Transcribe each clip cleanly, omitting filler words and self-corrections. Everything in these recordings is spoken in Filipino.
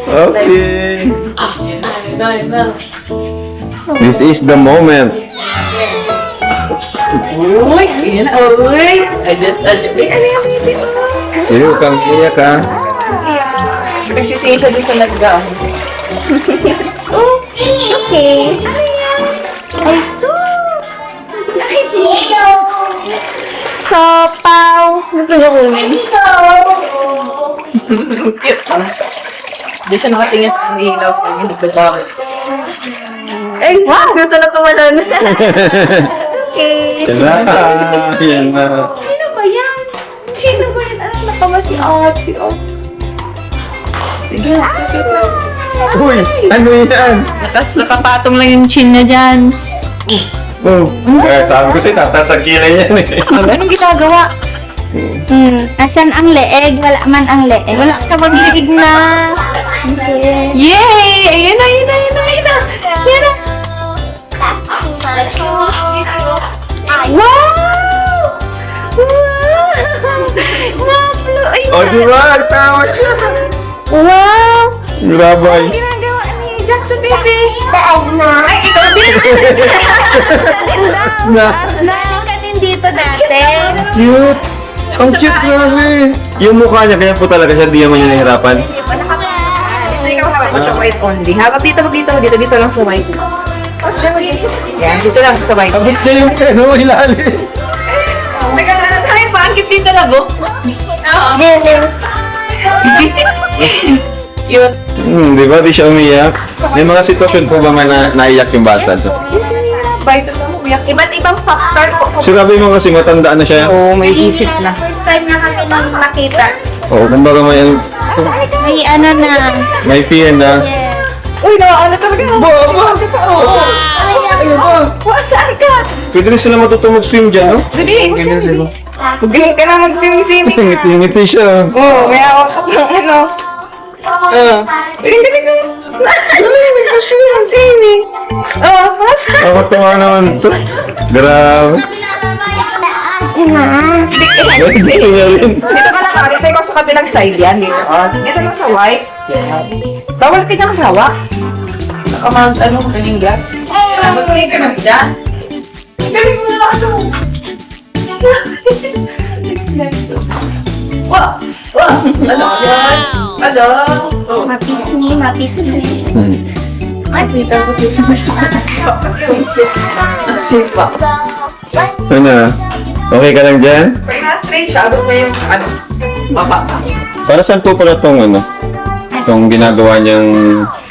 Okay. This is the moment. Uy, yan, uy. Uy, ano yung ngiti mo? Hindi kang iyak ha. Nagtitingin siya doon sa nagdaan. Oh, okay. Ano yan? Ay, sus! Ay, dito! Sopaw! Gusto niyo kunin? Cute. Hindi siya nakatingin sa ilaw sa hindi ba? Ay, wow! Susunod pa wala na. Okay. Yan na. Yan na. Sino ba yan? Sino ba yan? Ano na pa ba si ate? Oh. Sige, kasi Uy, ano yan? nakapatong lang yung chin niya dyan. Oh, sabi ko sa'yo, tatasag kilay yan eh. Anong ginagawa? Asan ang leeg? Wala man ang leeg. Wala ka bang leeg na? Okay. Yay! Ayun na, ayun na, ayun na, ayun na. Ayun na. Wow! Wow! Maplo! Ay, O, di ba? Tawa siya. wow! Grabe ay. Ginagawa ni Jackson, baby. Daan na. Ay, ikaw din. Na. Naling ka din dito dati. Cute. Ang cute grabe. Yung mukha niya, kaya po talaga siya, di naman niya nahirapan. Hindi pa nakapagod. Ikaw hawak mo sa white only. Hawak dito, dito lang sa white. Yan, dito lang sa white. Abot niya yung ano, ilalim. Teka, ay, paangkit dito lang, bo. Oo. Cute. Di ba? Di siya umiyak. May mga sitwasyon po ba na naiyak yung bata? So, Bite na umiyak. Iba't ibang factor po. sirabi mo kasi matandaan na siya. Oo, may isip na. First time na kami nang nakita. Oo, kumbaga May ano na. may fear na. Yes. Uy, ano talaga? Ba? Oo. Ayun ba? Saan ka? Pwede rin sila matutong mag-swim dyan, no? Dali. Ganyan sila. Galing ka na mag-swimming-swimming. Ngiti-ngiti siya. Oo, may awak ka pang ano. Galing ka. Galing, mag-swimming. Oo, saan? Ako tawa naman to. Grabe. Hindi niya rin. Dito ka lang, dito ikaw sa kabilang side yan. Dito, dito lang sa white. Bawal ka niyang hawak. Nakamount, galing glass. Mag-play ka na dyan. Galing mo na ano. Wow! Wow! Ano yan? Ano? Oh. Mapisni, mapisni. Nakita ko sipa. Ano? Okay ka lang dyan? Pag na-straight siya, abot na yung baba. Para saan po pala itong ano? Itong ginagawa niyang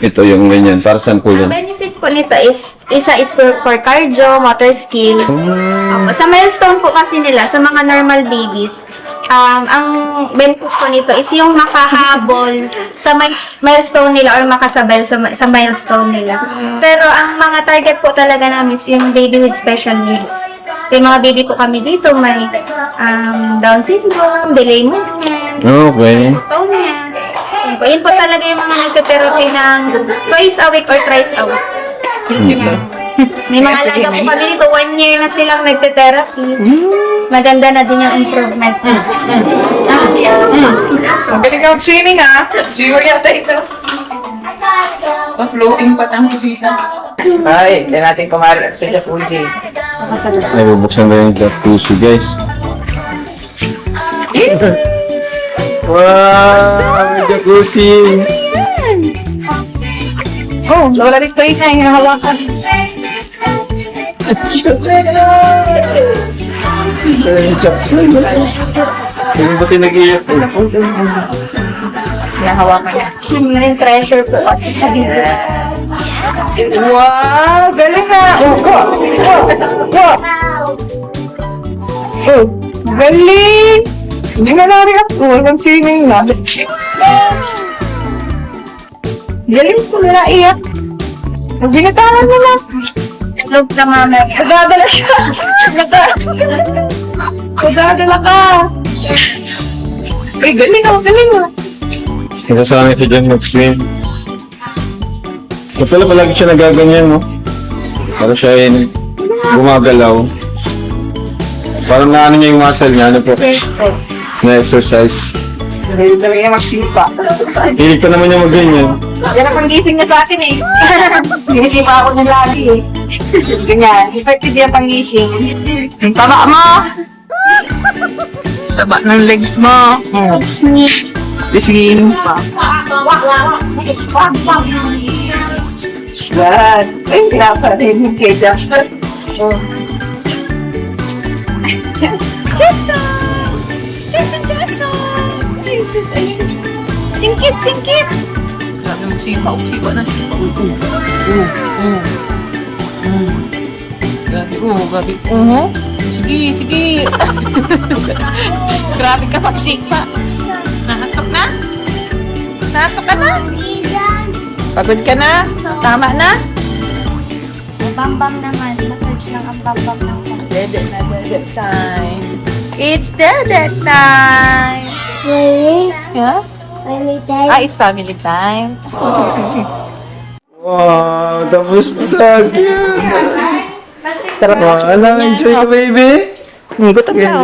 ito yung ganyan. Para saan po Ang yan? benefit po nito is, isa is for cardio, motor skills. Sa milestone po kasi nila, sa mga normal babies, ang benefit po nito is yung makahabol sa milestone nila or makasabay sa milestone nila. Pero ang mga target po talaga namin is yung baby with special needs. Yung mga baby po kami dito, may Down syndrome, delay movement, Okay. autonomia. Yun po talaga yung mga nagte-therapy ng twice a week or thrice a week. May mga alaga po kami dito, 1 year na silang nagte-therapy. Maganda na din yung improvement. Magaling ka mag-swimming ha. Swimmer yata ito. Pa-floating pa tang kusisa. Ay, hindi natin kumari sa jacuzzi. Ay, bubuksan na yung jacuzzi, guys. Wow! May jacuzzi! Oh, wala rin play na yung hinahawakan. Ay, jacuzzi! Hindi ba tinag-iyak? Hinahawakan niya. Yung treasure po kasi sa dito. Wow! Galing ha! Oh, go! Go! Oh, galing! Hindi na narin ako. Walang swimming na. Galing ko na naiyak. Binatangan mo na. Love na mama. Nadadala siya. Nadadala ka. Eh, galing ako, galing mo. Nasasanay siya dyan mag-swim. Ba't pala palagi siya nagaganyan, no? Para siya ay gumagalaw. Parang naano niya yung muscle niya, ano po? Na exercise. Hindi talaga magsipa. Hilig pa naman yung mag-ganyan. Yan ang panggising niya sa akin eh. Ginisipa ako niya lagi eh. Ganyan. Effective yung panggising. Ang taba mo! Taba ng legs mo. Tisingin pa. God. Ay, pinaparin yung kay Jackson. Jackson! Jackson, Jackson! Ay, sus, ay, sus. Singkit, singkit! Grabe mo sipa na sipa. Grabe. Sige, sige! Grabe ka magsipa. Nahatok na? Nahatok ka na? Pagod ka na? Tama na? Bambang naman. Massage lang ang bambang ng Dede na, dede time. It's dede time! Yeah? Ah, it's family time. Wow, tapos na. Sarap. Wow, enjoy ka, baby. Gutom na.